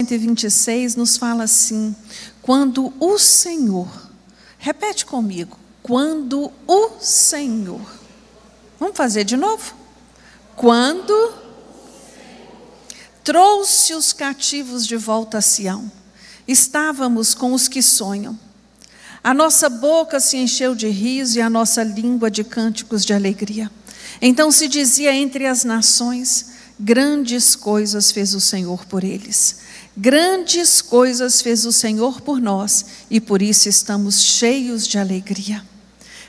126 nos fala assim: quando o Senhor, repete comigo, quando o Senhor, vamos fazer de novo? Quando trouxe os cativos de volta a Sião, estávamos com os que sonham. A nossa boca se encheu de riso e a nossa língua de cânticos de alegria. Então se dizia entre as nações: grandes coisas fez o Senhor por eles. Grandes coisas fez o Senhor por nós, e por isso estamos cheios de alegria.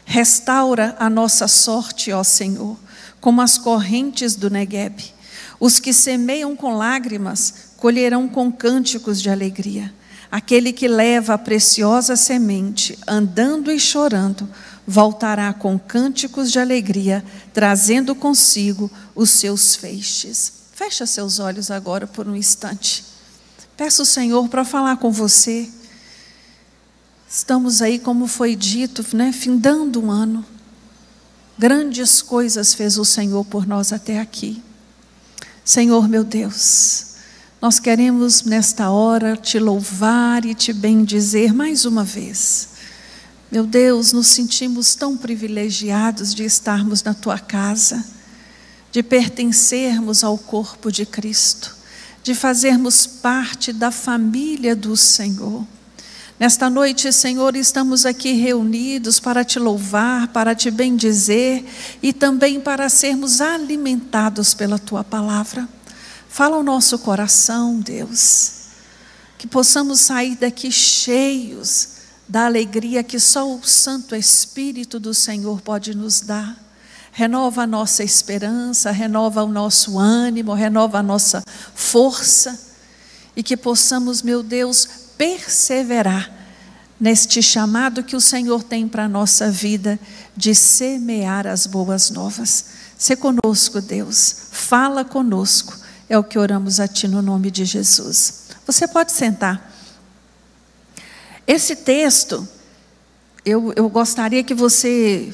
Restaura a nossa sorte, ó Senhor, como as correntes do Negueb. Os que semeiam com lágrimas colherão com cânticos de alegria. Aquele que leva a preciosa semente, andando e chorando, voltará com cânticos de alegria, trazendo consigo os seus feixes. Fecha seus olhos agora por um instante. Peço ao Senhor para falar com você. Estamos aí, como foi dito, findando um ano. Grandes coisas fez o Senhor por nós até aqui. Senhor meu Deus, nós queremos nesta hora te louvar e te bendizer mais uma vez. Meu Deus, nos sentimos tão privilegiados de estarmos na tua casa, de pertencermos ao corpo de Cristo, de fazermos parte da família do Senhor. Nesta noite, Senhor, estamos aqui reunidos para te louvar, para te bendizer e também para sermos alimentados pela tua palavra. Fala ao nosso coração, Deus, que possamos sair daqui cheios da alegria que só o Santo Espírito do Senhor pode nos dar. Renova a nossa esperança, renova o nosso ânimo, renova a nossa força, e que possamos, meu Deus, perseverar neste chamado que o Senhor tem para a nossa vida, de semear as boas novas. Sê conosco, Deus, fala conosco, é o que oramos a Ti no nome de Jesus. Você pode sentar. Esse texto, eu gostaria que você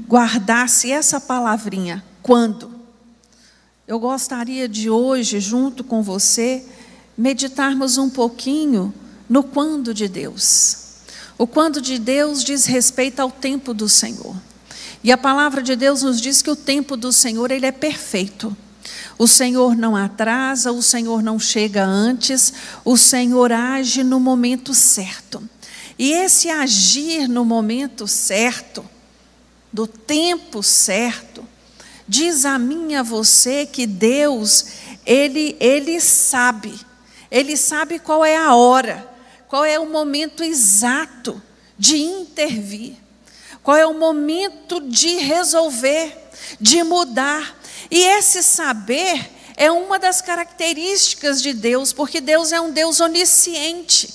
guardasse essa palavrinha, quando. Eu gostaria de hoje, junto com você, meditarmos um pouquinho no quando de Deus. O quando de Deus diz respeito ao tempo do Senhor. E a palavra de Deus nos diz que o tempo do Senhor, ele é perfeito. O Senhor não atrasa, o Senhor não chega antes, o Senhor age no momento certo. E esse agir no momento certo, do tempo certo, diz a mim e a você que Deus, Ele sabe qual é a hora, qual é o momento exato de intervir, qual é o momento de resolver, de mudar. E esse saber é uma das características de Deus, porque Deus é um Deus onisciente.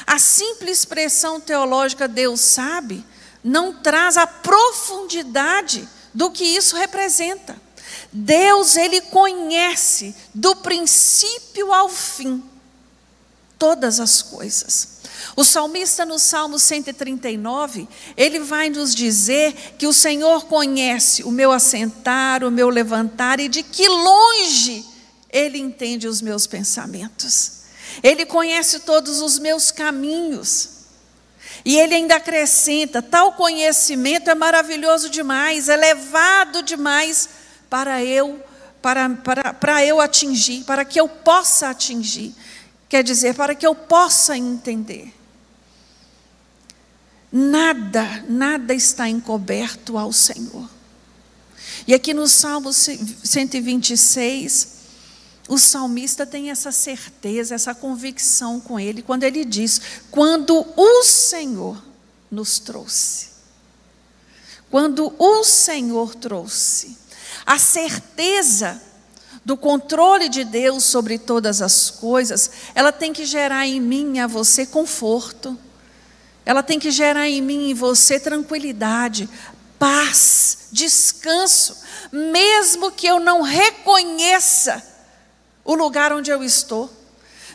A simples expressão teológica Deus sabe não traz a profundidade do que isso representa. Deus, Ele conhece do princípio ao fim todas as coisas. O salmista no Salmo 139, ele vai nos dizer que o Senhor conhece o meu assentar, o meu levantar, e de que longe Ele entende os meus pensamentos. Ele conhece todos os meus caminhos. E Ele ainda acrescenta: tal conhecimento é maravilhoso demais, elevado demais para eu atingir, para que eu possa atingir. Quer dizer, para que eu possa entender. Nada está encoberto ao Senhor. E aqui no Salmo 126, o salmista tem essa certeza, essa convicção com ele, quando ele diz: quando o Senhor nos trouxe. Quando o Senhor trouxe. A certeza do controle de Deus sobre todas as coisas, ela tem que gerar em mim e a você conforto. Ela tem que gerar em mim e você tranquilidade, paz, descanso, mesmo que eu não reconheça o lugar onde eu estou,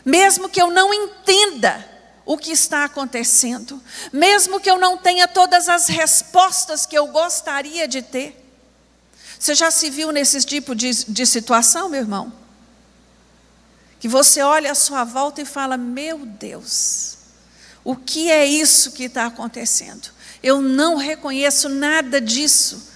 mesmo que eu não entenda o que está acontecendo, mesmo que eu não tenha todas as respostas que eu gostaria de ter. Você já se viu nesse tipo de situação, meu irmão? que você olha à sua volta e fala: meu Deus, o que é isso que está acontecendo? Eu não reconheço nada disso.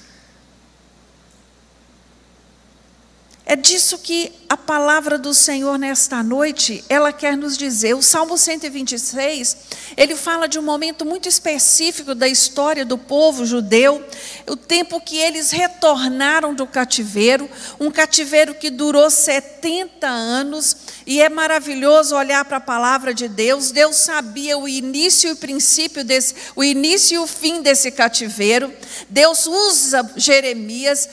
É disso que a palavra do Senhor nesta noite, ela quer nos dizer. O Salmo 126, ele fala de um momento muito específico da história do povo judeu, o tempo que eles retornaram do cativeiro, um cativeiro que durou 70 anos, e é maravilhoso olhar para a palavra de Deus. Deus sabia o início e o princípio o início e o fim desse cativeiro. Deus usa Jeremias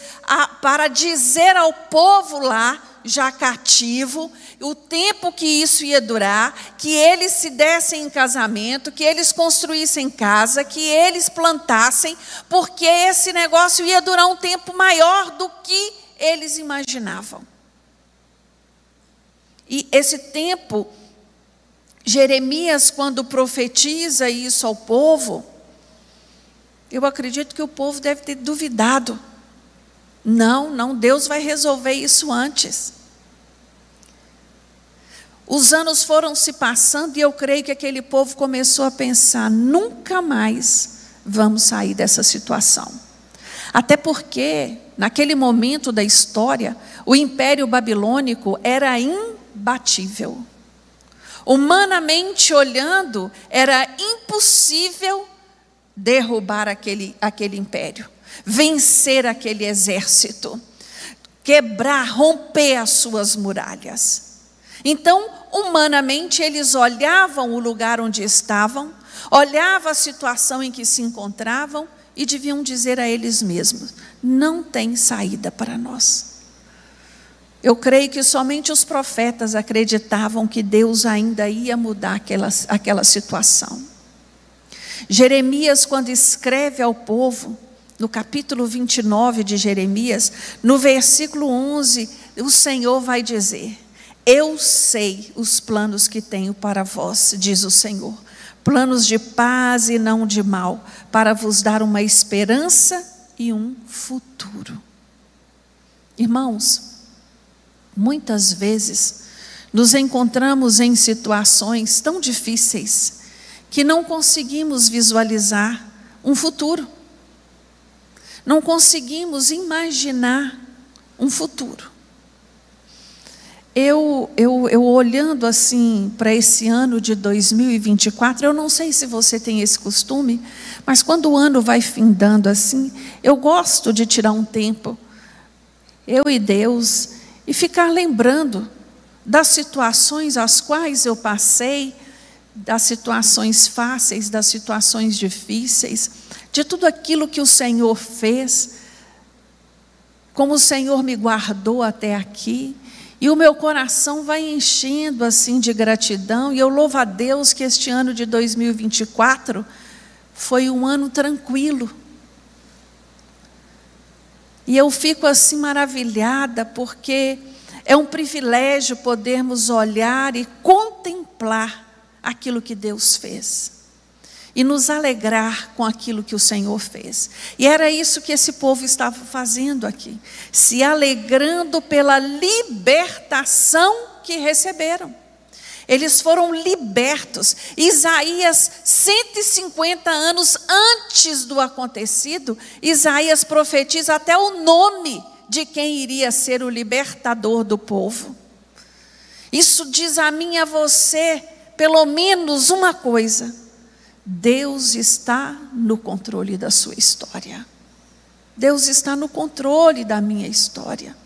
para dizer ao povo lá, já cativo, o tempo que isso ia durar, que eles se dessem em casamento, que eles construíssem casa, que eles plantassem, porque esse negócio ia durar um tempo maior do que eles imaginavam. E esse tempo, Jeremias, quando profetiza isso ao povo, eu acredito que o povo deve ter duvidado. Não, Deus vai resolver isso antes. Os anos foram se passando e eu creio que aquele povo começou a pensar: nunca mais vamos sair dessa situação. Até porque, naquele momento da história, o Império Babilônico era imbatível. Humanamente olhando, era impossível derrubar aquele império, vencer aquele exército, quebrar, romper as suas muralhas. Então, humanamente, eles olhavam o lugar onde estavam, olhavam a situação em que se encontravam e deviam dizer a eles mesmos: não tem saída para nós. Eu creio que somente os profetas acreditavam que Deus ainda ia mudar aquela situação. Jeremias, quando escreve ao povo, no capítulo 29 de Jeremias, no versículo 11, o Senhor vai dizer: eu sei os planos que tenho para vós, diz o Senhor, planos de paz e não de mal, para vos dar uma esperança e um futuro. Irmãos, muitas vezes nos encontramos em situações tão difíceis que não conseguimos visualizar um futuro. Não conseguimos imaginar um futuro. Eu olhando assim para esse ano de 2024, eu não sei se você tem esse costume, mas quando o ano vai findando assim, eu gosto de tirar um tempo, eu e Deus, e ficar lembrando das situações às quais eu passei, das situações fáceis, das situações difíceis, de tudo aquilo que o Senhor fez, como o Senhor me guardou até aqui, e o meu coração vai enchendo assim de gratidão, e eu louvo a Deus que este ano de 2024 foi um ano tranquilo. E eu fico assim maravilhada, porque é um privilégio podermos olhar e contemplar aquilo que Deus fez e nos alegrar com aquilo que o Senhor fez. E era isso que esse povo estava fazendo aqui, se alegrando pela libertação que receberam. Eles foram libertos. Isaías, 150 anos antes do acontecido, Isaías profetiza até o nome de quem iria ser o libertador do povo. Isso diz a mim e a você pelo menos uma coisa: Deus está no controle da sua história. Deus está no controle da minha história.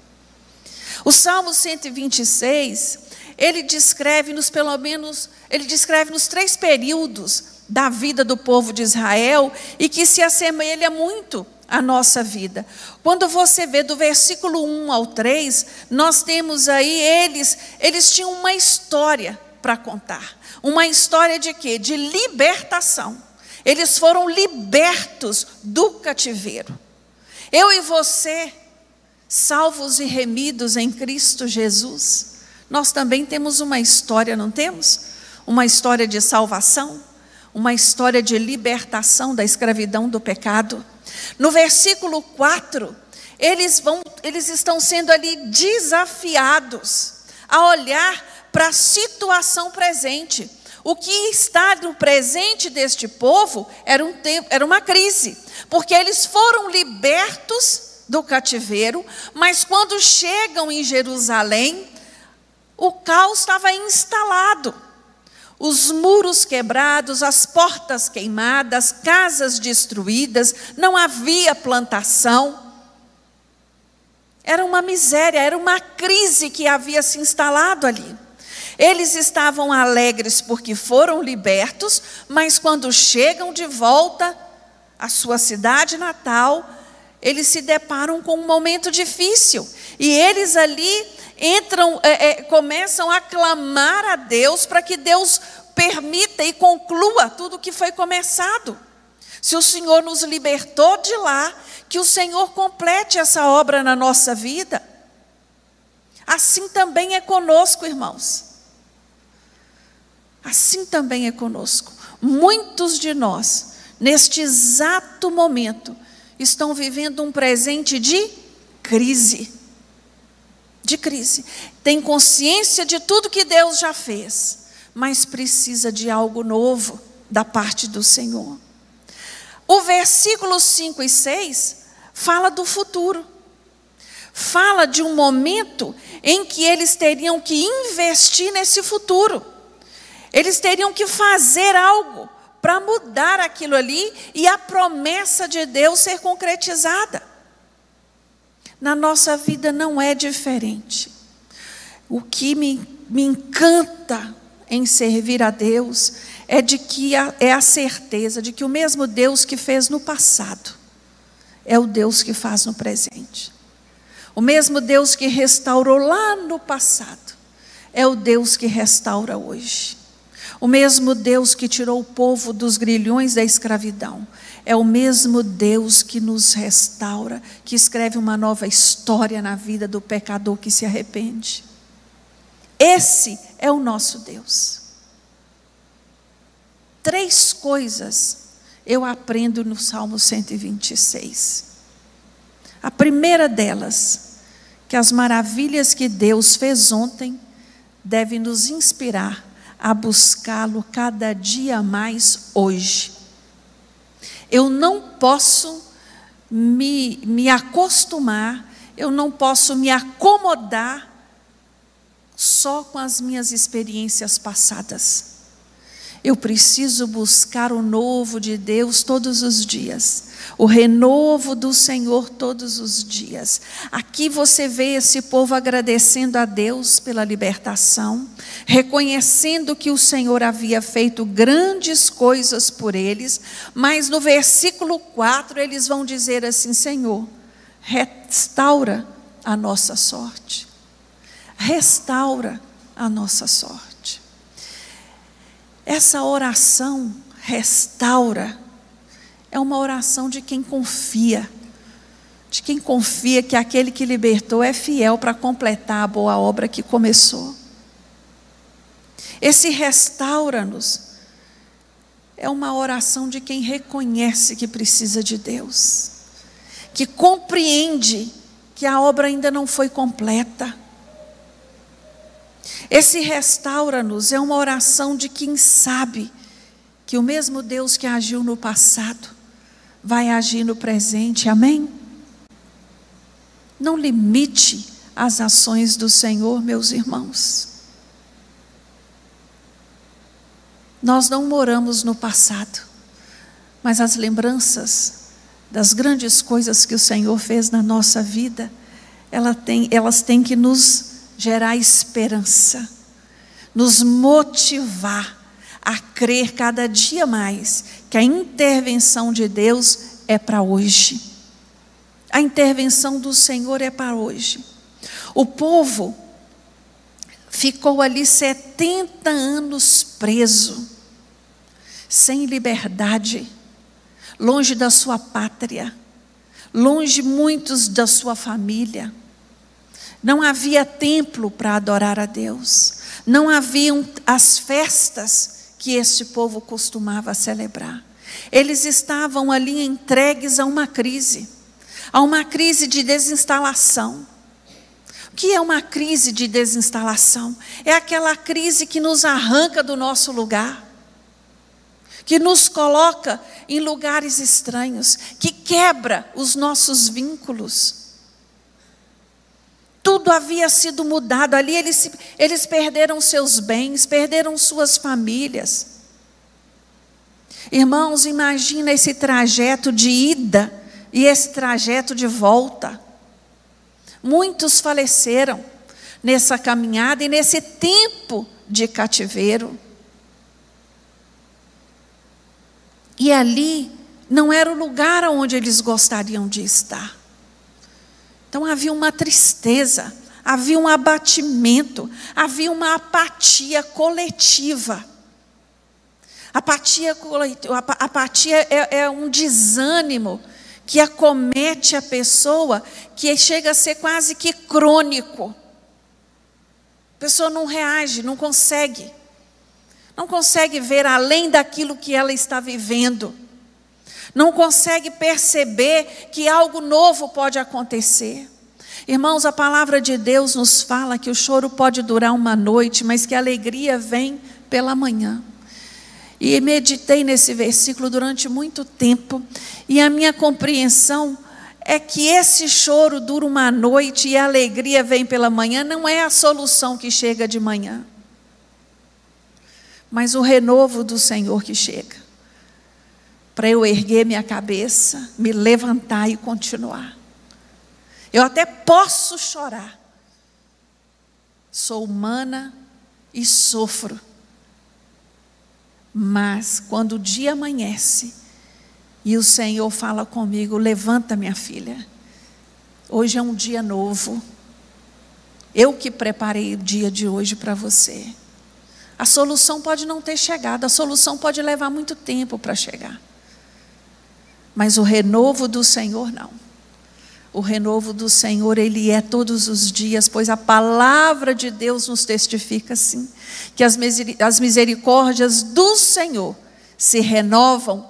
O Salmo 126, ele descreve nos 3 períodos da vida do povo de Israel e que se assemelha muito à nossa vida. Quando você vê do versículo 1 ao 3, nós temos aí eles tinham uma história para contar. Uma história de quê? De libertação. Eles foram libertos do cativeiro. Eu e você, salvos e remidos em Cristo Jesus, nós também temos uma história, não temos? Uma história de salvação, uma história de libertação da escravidão do pecado. No versículo 4, eles estão sendo ali desafiados a olhar para a situação presente. O que está no presente deste povo era uma crise, porque eles foram libertos do cativeiro, mas quando chegam em Jerusalém, o caos estava instalado. Os muros quebrados, as portas queimadas, casas destruídas, não havia plantação. Era uma miséria, era uma crise que havia se instalado ali. Eles estavam alegres porque foram libertos, mas quando chegam de volta à sua cidade natal, eles se deparam com um momento difícil. E eles ali começam a clamar a Deus para que Deus permita e conclua tudo o que foi começado. Se o Senhor nos libertou de lá, que o Senhor complete essa obra na nossa vida. Assim também é conosco, irmãos. Assim também é conosco. Muitos de nós, neste exato momento, estão vivendo um presente de crise. De crise. Tem consciência de tudo que Deus já fez, mas precisa de algo novo da parte do Senhor. O versículo 5 e 6 fala do futuro. Fala de um momento em que eles teriam que investir nesse futuro. Eles teriam que fazer algo para mudar aquilo ali e a promessa de Deus ser concretizada. Na nossa vida não é diferente. O que me encanta em servir a Deus é a certeza de que o mesmo Deus que fez no passado é o Deus que faz no presente. O mesmo Deus que restaurou lá no passado é o Deus que restaura hoje. O mesmo Deus que tirou o povo dos grilhões da escravidão é o mesmo Deus que nos restaura, que escreve uma nova história na vida do pecador que se arrepende. Esse é o nosso Deus. 3 coisas eu aprendo no Salmo 126. A primeira delas, que as maravilhas que Deus fez ontem devem nos inspirar a buscá-lo cada dia mais hoje. Eu não posso me acostumar, eu não posso me acomodar só com as minhas experiências passadas. Eu preciso buscar o novo de Deus todos os dias, o renovo do Senhor todos os dias. Aqui você vê esse povo agradecendo a Deus pela libertação, reconhecendo que o Senhor havia feito grandes coisas por eles, mas no versículo 4 eles vão dizer assim: Senhor, restaura a nossa sorte. Restaura a nossa sorte. Essa oração, restaura, é uma oração de quem confia. De quem confia que aquele que libertou é fiel para completar a boa obra que começou. Esse restaura-nos é uma oração de quem reconhece que precisa de Deus. Que compreende que a obra ainda não foi completa. Esse restaura-nos é uma oração de quem sabe que o mesmo Deus que agiu no passado vai agir no presente, amém? Não limite as ações do Senhor, meus irmãos. Nós não moramos no passado, mas as lembranças das grandes coisas que o Senhor fez na nossa vida, elas têm que nos gerar esperança, nos motivar a crer cada dia mais que a intervenção de Deus é para hoje. A intervenção do Senhor é para hoje. O povo ficou ali 70 anos preso, sem liberdade, longe da sua pátria, longe muitos da sua família. Não havia templo para adorar a Deus. Não haviam as festas que este povo costumava celebrar. Eles estavam ali entregues a uma crise de desinstalação. O que é uma crise de desinstalação? É aquela crise que nos arranca do nosso lugar, que nos coloca em lugares estranhos, que quebra os nossos vínculos. Tudo havia sido mudado, ali eles perderam seus bens, perderam suas famílias. Irmãos, imagina esse trajeto de ida e esse trajeto de volta. Muitos faleceram nessa caminhada e nesse tempo de cativeiro. E ali não era o lugar onde eles gostariam de estar. Então havia uma tristeza, havia um abatimento, havia uma apatia coletiva. Apatia é um desânimo que acomete a pessoa, que chega a ser quase que crônico. A pessoa não reage, não consegue ver além daquilo que ela está vivendo, não consegue perceber que algo novo pode acontecer. Irmãos, a palavra de Deus nos fala que o choro pode durar uma noite, mas que a alegria vem pela manhã. E meditei nesse versículo durante muito tempo, e a minha compreensão é que esse choro dura uma noite e a alegria vem pela manhã, não é a solução que chega de manhã, mas o renovo do Senhor que chega, para eu erguer minha cabeça, me levantar e continuar. Eu até posso chorar, sou humana e sofro, mas quando o dia amanhece e o Senhor fala comigo: levanta, minha filha, hoje é um dia novo, eu que preparei o dia de hoje para você. A solução pode não ter chegado, a solução pode levar muito tempo para chegar, mas o renovo do Senhor não. O renovo do Senhor, Ele é todos os dias, pois a palavra de Deus nos testifica assim, que as misericórdias do Senhor se renovam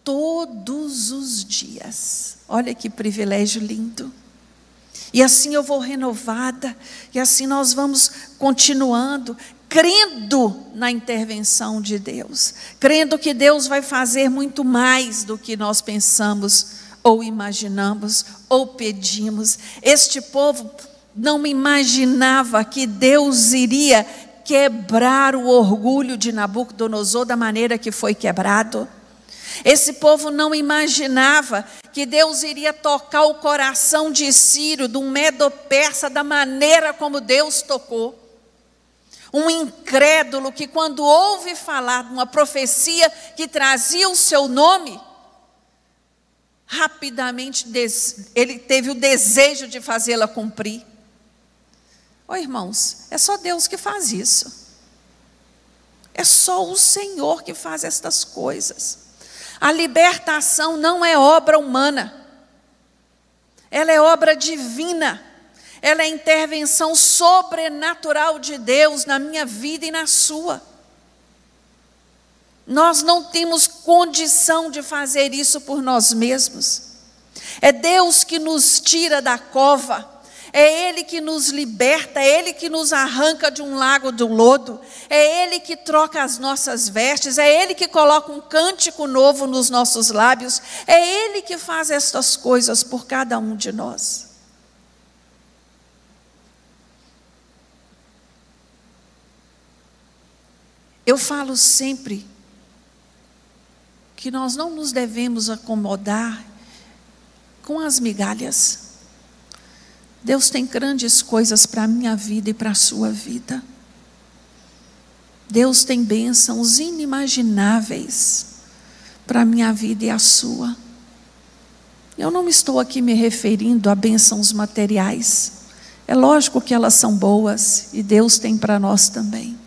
todos os dias. Olha que privilégio lindo. E assim eu vou renovada, e assim nós vamos continuando, crendo na intervenção de Deus, crendo que Deus vai fazer muito mais do que nós pensamos, ou imaginamos, ou pedimos. Este povo não imaginava que Deus iria quebrar o orgulho de Nabucodonosor da maneira que foi quebrado. Esse povo não imaginava que Deus iria tocar o coração de Ciro, de um medo-persa, da maneira como Deus tocou. Um incrédulo que, quando ouve falar de uma profecia que trazia o seu nome, rapidamente ele teve o desejo de fazê-la cumprir. Irmãos, é só Deus que faz isso. É só o Senhor que faz estas coisas. A libertação não é obra humana, ela é obra divina, ela é intervenção sobrenatural de Deus na minha vida e na sua. Nós não temos condição de fazer isso por nós mesmos. É Deus que nos tira da cova, é Ele que nos liberta, é Ele que nos arranca de um lago do lodo, é Ele que troca as nossas vestes, é Ele que coloca um cântico novo nos nossos lábios, é Ele que faz estas coisas por cada um de nós. Eu falo sempre que nós não nos devemos acomodar com as migalhas. Deus tem grandes coisas para a minha vida e para a sua vida. Deus tem bênçãos inimagináveis para a minha vida e a sua. Eu não estou aqui me referindo a bênçãos materiais. É lógico que elas são boas e Deus tem para nós também.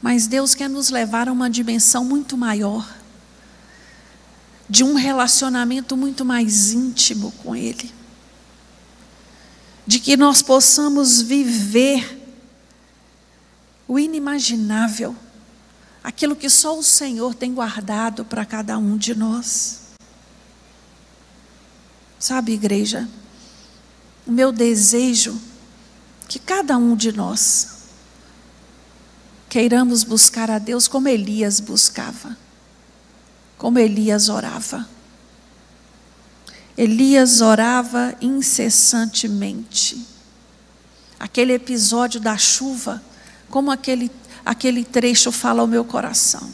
Mas Deus quer nos levar a uma dimensão muito maior, de um relacionamento muito mais íntimo com Ele, de que nós possamos viver o inimaginável, aquilo que só o Senhor tem guardado para cada um de nós. Sabe, igreja, o meu desejo que cada um de nós queiramos buscar a Deus como Elias buscava, como Elias orava. Elias orava incessantemente. Aquele episódio da chuva, como aquele trecho fala ao meu coração.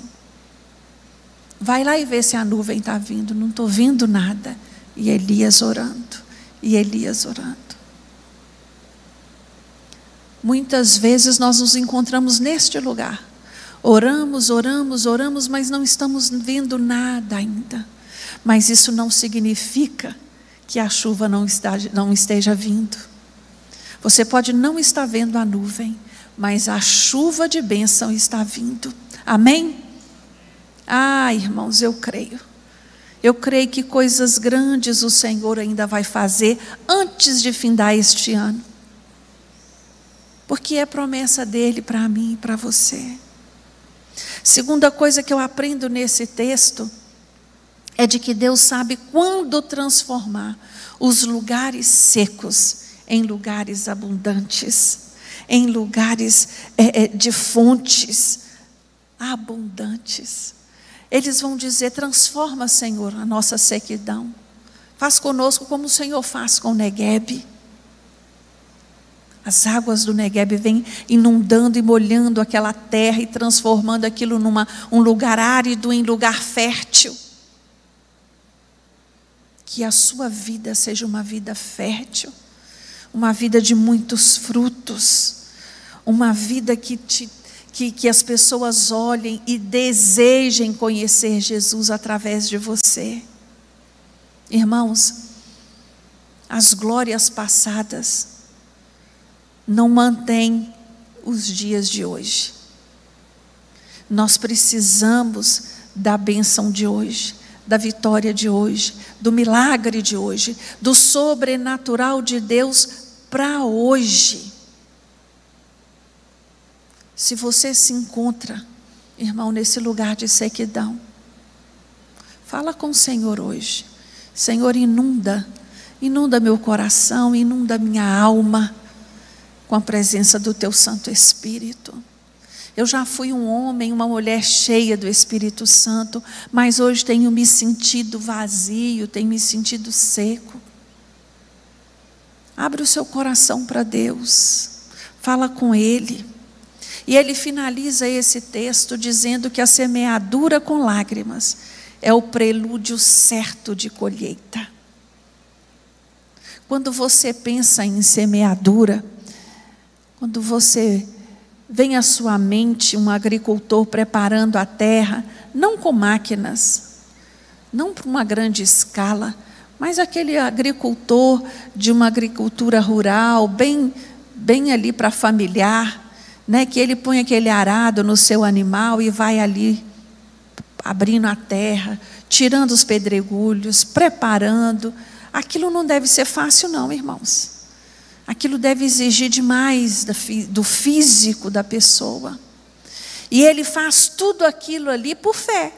Vai lá e vê se a nuvem está vindo. Não estou vendo nada. E Elias orando, e Elias orando. Muitas vezes nós nos encontramos neste lugar. Oramos, oramos, oramos, mas não estamos vendo nada ainda. Mas isso não significa que a chuva não esteja vindo. Você pode não estar vendo a nuvem, mas a chuva de bênção está vindo. Amém? Ah, irmãos, eu creio. Eu creio que coisas grandes o Senhor ainda vai fazer antes de findar este ano. Porque é promessa dele para mim e para você. Segunda coisa que eu aprendo nesse texto é de que Deus sabe quando transformar os lugares secos em lugares abundantes, em lugares de fontes abundantes. Eles vão dizer: transforma, Senhor, a nossa sequidão. Faz conosco como o Senhor faz com o Neguebe. As águas do Neguebe vêm inundando e molhando aquela terra e transformando aquilo um lugar árido em lugar fértil. Que a sua vida seja uma vida fértil, uma vida de muitos frutos, uma vida que as pessoas olhem e desejem conhecer Jesus através de você. Irmãos, as glórias passadas não mantêm os dias de hoje. Nós precisamos da bênção de hoje, da vitória de hoje, do milagre de hoje, do sobrenatural de Deus para hoje. Se você se encontra, irmão, nesse lugar de sequidão, fala com o Senhor hoje. Senhor, inunda meu coração, inunda minha alma com a presença do teu Santo Espírito. Eu já fui um homem, uma mulher cheia do Espírito Santo, mas hoje tenho me sentido vazio, tenho me sentido seco. Abre o seu coração para Deus, fala com Ele. E ele finaliza esse texto dizendo que a semeadura com lágrimas é o prelúdio certo de colheita. Quando você pensa em semeadura, quando você vem à sua mente um agricultor preparando a terra, não com máquinas, não para uma grande escala, mas aquele agricultor de uma agricultura rural, bem ali para familiar, né, que ele põe aquele arado no seu animal e vai ali abrindo a terra, tirando os pedregulhos, preparando. Aquilo não deve ser fácil não, irmãos. Aquilo deve exigir demais do físico da pessoa. E ele faz tudo aquilo ali por fé,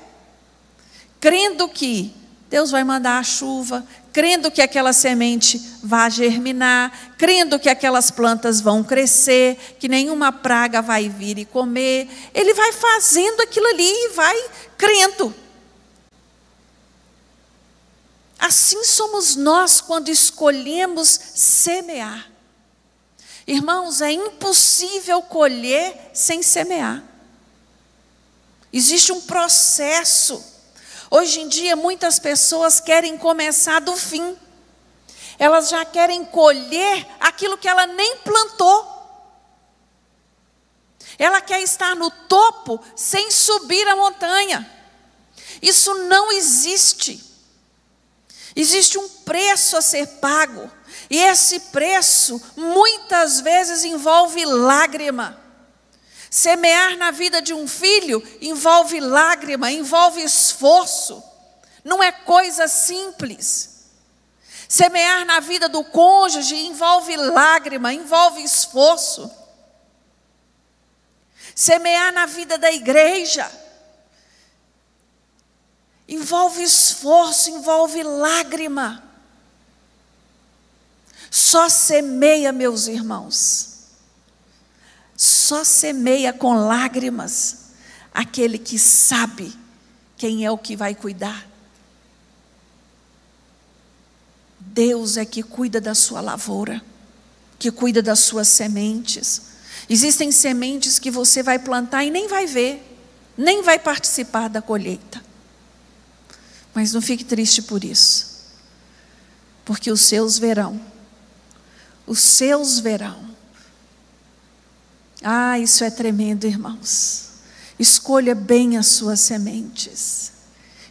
crendo que Deus vai mandar a chuva, crendo que aquela semente vai germinar, crendo que aquelas plantas vão crescer, que nenhuma praga vai vir e comer. Ele vai fazendo aquilo ali e vai crendo. Assim somos nós quando escolhemos semear. Irmãos, é impossível colher sem semear. Existe um processo. Hoje em dia, muitas pessoas querem começar do fim. Elas já querem colher aquilo que ela nem plantou. Ela quer estar no topo sem subir a montanha. Isso não existe. Existe um preço a ser pago. E esse preço, muitas vezes, envolve lágrima. Semear na vida de um filho envolve lágrima, envolve esforço. Não é coisa simples. Semear na vida do cônjuge envolve lágrima, envolve esforço. Semear na vida da igreja envolve esforço, envolve lágrima. Só semeia, meus irmãos, Só semeia com lágrimas aquele que sabe quem é o que vai cuidar. Deus é que cuida da sua lavoura, que cuida das suas sementes. Existem sementes que você vai plantar e nem vai ver, nem vai participar da colheita. Mas não fique triste por isso, porque os seus verão. Os seus verão. Ah, isso é tremendo, irmãos. Escolha bem as suas sementes.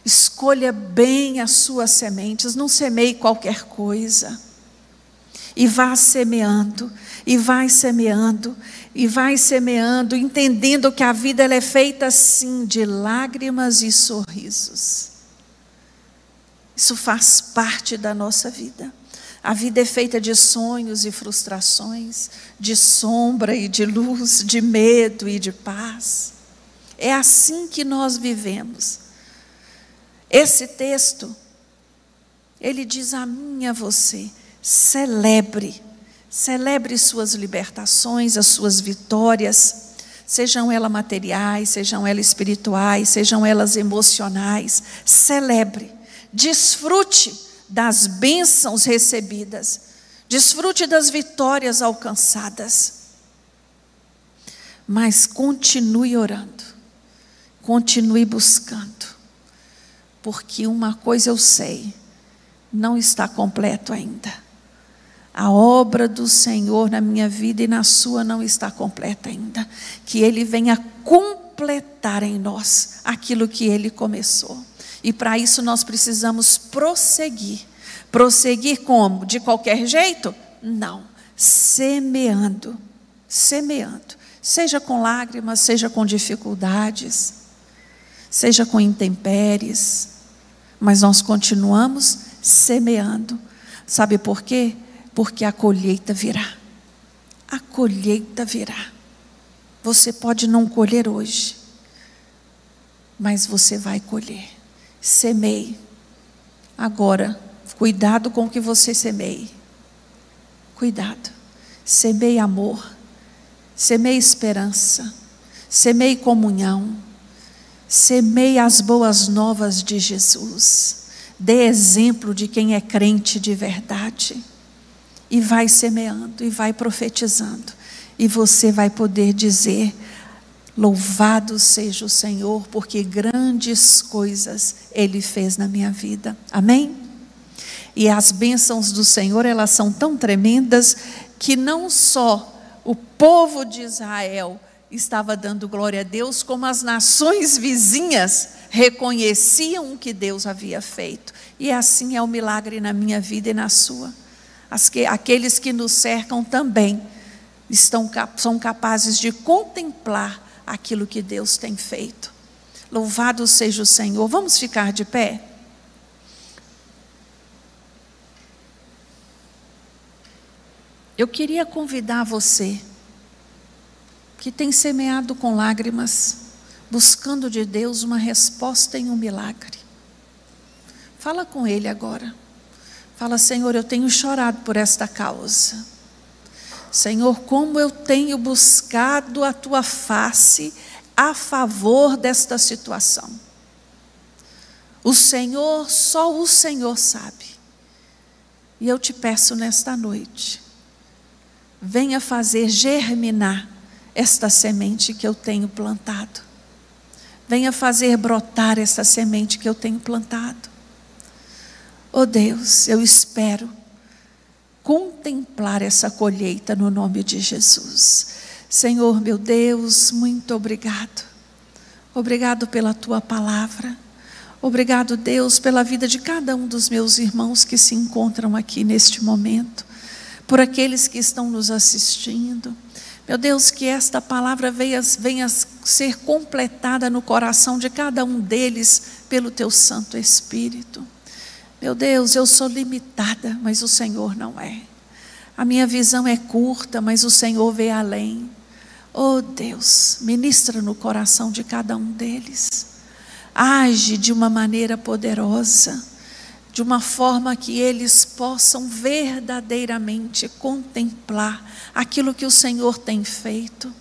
Escolha bem as suas sementes. Não semeie qualquer coisa. E vá semeando, e vai semeando, e vai semeando, entendendo que a vida ela é feita assim, de lágrimas e sorrisos. Isso faz parte da nossa vida. A vida é feita de sonhos e frustrações, de sombra e de luz, de medo e de paz. É assim que nós vivemos. Esse texto, ele diz a mim e a você: celebre suas libertações, as suas vitórias, sejam elas materiais, sejam elas espirituais, sejam elas emocionais. Celebre, desfrute das bênçãos recebidas, desfrute das vitórias alcançadas, mas continue orando, continue buscando, porque uma coisa eu sei, não está completo ainda. A obra do Senhor na minha vida e na sua não está completa ainda. Que Ele venha completar em nós aquilo que Ele começou. E para isso nós precisamos prosseguir. Prosseguir como? De qualquer jeito? Não. Semeando. Semeando. Seja com lágrimas, seja com dificuldades, seja com intempéries. Mas nós continuamos semeando. Sabe por quê? Porque a colheita virá. A colheita virá. Você pode não colher hoje, mas você vai colher. Semeie. Agora, cuidado com o que você semeie. Cuidado. Semeie amor. Semeie esperança. Semeie comunhão. Semeie as boas novas de Jesus. Dê exemplo de quem é crente de verdade. E vai semeando, e vai profetizando. E você vai poder dizer: louvado seja o Senhor, porque grandes coisas Ele fez na minha vida. Amém? E as bênçãos do Senhor, elas são tão tremendas, que não só o povo de Israel estava dando glória a Deus, como as nações vizinhas reconheciam o que Deus havia feito. E assim é o milagre na minha vida e na sua. Aqueles que nos cercam também são capazes de contemplar aquilo que Deus tem feito. Louvado seja o Senhor. Vamos ficar de pé? Eu queria convidar você, que tem semeado com lágrimas, buscando de Deus uma resposta em um milagre. Fala com Ele agora. Fala: Senhor, eu tenho chorado por esta causa. Senhor, como eu tenho buscado a Tua face a favor desta situação. O Senhor, só o Senhor sabe. E eu te peço nesta noite, venha fazer germinar esta semente que eu tenho plantado. Venha fazer brotar esta semente que eu tenho plantado. Oh Deus, eu espero contemplar essa colheita no nome de Jesus. Senhor meu Deus, muito obrigado. Obrigado pela Tua palavra. Obrigado, Deus, pela vida de cada um dos meus irmãos que se encontram aqui neste momento. Por aqueles que estão nos assistindo. Meu Deus, que esta palavra venha ser completada no coração de cada um deles pelo Teu Santo Espírito. Meu Deus, eu sou limitada, mas o Senhor não é. A minha visão é curta, mas o Senhor vê além. Oh Deus, ministra no coração de cada um deles. Age de uma maneira poderosa, de uma forma que eles possam verdadeiramente contemplar aquilo que o Senhor tem feito,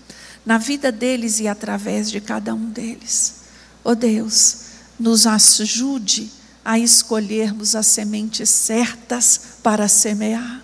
na vida deles e através de cada um deles. Ó Deus, nos ajude a escolhermos as sementes certas para semear.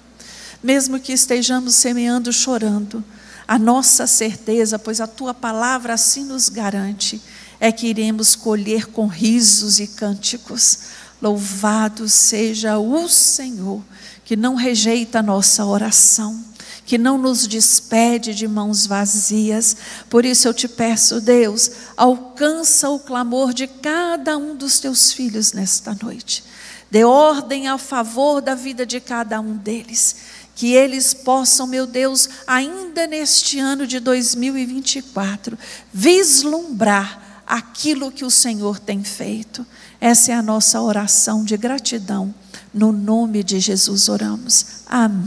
Mesmo que estejamos semeando chorando, a nossa certeza, pois a Tua palavra assim nos garante, é que iremos colher com risos e cânticos. Louvado seja o Senhor, que não rejeita a nossa oração, que não nos despede de mãos vazias. Por isso eu te peço, Deus, alcança o clamor de cada um dos teus filhos nesta noite. Dê ordem a favor da vida de cada um deles, que eles possam, meu Deus, ainda neste ano de 2024, vislumbrar aquilo que o Senhor tem feito. Essa é a nossa oração de gratidão. No nome de Jesus oramos. Amém.